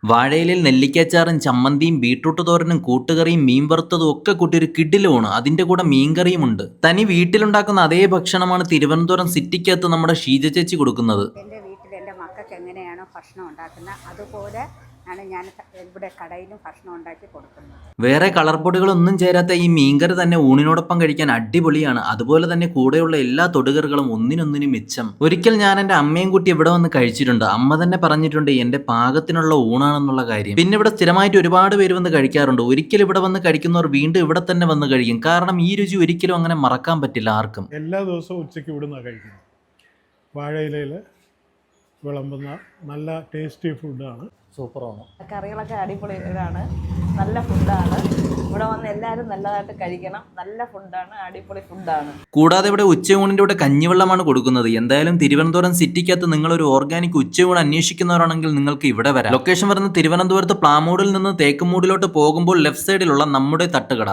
വാഴയിലയിൽ നെല്ലിക്കച്ചാറും ചമ്മന്തിയും ബീട്രൂട്ട് തോരനും കൂട്ടുകറിയും മീൻ വറുത്തതും ഒക്കെ കൂട്ടി ഒരു കിടിലുമാണ്. അതിന്റെ കൂടെ മീൻകറിയും ഉണ്ട്. തനി വീട്ടിലുണ്ടാക്കുന്ന അതേ ഭക്ഷണമാണ് തിരുവനന്തപുരം സിറ്റിക്കകത്ത് നമ്മുടെ ഷീജ ചേച്ചി കൊടുക്കുന്നത്. എൻ്റെ വീട്ടിൽ എൻ്റെ മക്കൾക്ക് എങ്ങനെയാണോ ഭക്ഷണം ഉണ്ടാക്കുന്നത് അതുപോലെ ആണ് ഞാൻ ഇവിടെ കടയിലും ഭക്ഷണം ഉണ്ടാക്കി കൊടുക്കുന്നത്. വേറെ കളർ പൊടികളൊന്നും ചേരാത്ത ഈ മീൻകറി തന്നെ ഊണിനോടൊപ്പം കഴിക്കാൻ അടിപൊളിയാണ്. അതുപോലെ തന്നെ കൂടെയുള്ള എല്ലാ തൊടുകറികളും ഒന്നിനൊന്നിനും മിച്ചം. ഒരിക്കൽ ഞാൻ എൻ്റെ അമ്മയും കൂട്ടി ഇവിടെ വന്ന് കഴിച്ചിട്ടുണ്ട്. അമ്മ തന്നെ പറഞ്ഞിട്ടുണ്ട് എൻ്റെ പാകത്തിനുള്ള ഊണാണെന്നുള്ള കാര്യം. പിന്നെ ഇവിടെ സ്ഥിരമായിട്ട് ഒരുപാട് പേര് വന്ന് കഴിക്കാറുണ്ട്. ഒരിക്കൽ ഇവിടെ വന്ന് കഴിക്കുന്നവർ വീണ്ടും ഇവിടെ തന്നെ വന്ന് കഴിക്കും. കാരണം ഈ രുചി ഒരിക്കലും അങ്ങനെ മറക്കാൻ പറ്റില്ല ആർക്കും. എല്ലാ ദിവസവും ഉച്ചയ്ക്ക് ഇവിടുന്ന് കഴിക്കുന്നത്. വാഴയിലയിൽ വിളമ്പുന്ന നല്ല ടേസ്റ്റി ഫുഡാണ്. സൂപ്പറാണ്. കറികളൊക്കെ അടിപൊളി ഇതാണ്, നല്ല ഫുഡാണ്. ഇവിടെ വന്ന് എല്ലാവരും നല്ലതായിട്ട് കഴിക്കണം. നല്ല ഫുഡാണ്, അടിപൊളി ഫുഡാണ്. കൂടാതെ ഇവിടെ ഉച്ചയൂണിൻ്റെ കൂടെ കഞ്ഞിവെള്ളമാണ് കൊടുക്കുന്നത്. എന്തായാലും തിരുവനന്തപുരം സിറ്റിക്കകത്ത് നിങ്ങളൊരു ഓർഗാനിക് ഉച്ചയൂണ് അന്വേഷിക്കുന്നവരാണെങ്കിൽ നിങ്ങൾക്ക് ഇവിടെ വരാം. ലൊക്കേഷൻ വരുന്നത് തിരുവനന്തപുരത്ത് പ്ലാമൂടിൽ നിന്ന് തേക്കുമൂടിലോട്ട് പോകുമ്പോൾ ലെഫ്റ്റ് സൈഡിലുള്ള നമ്മുടെ തട്ടുകട.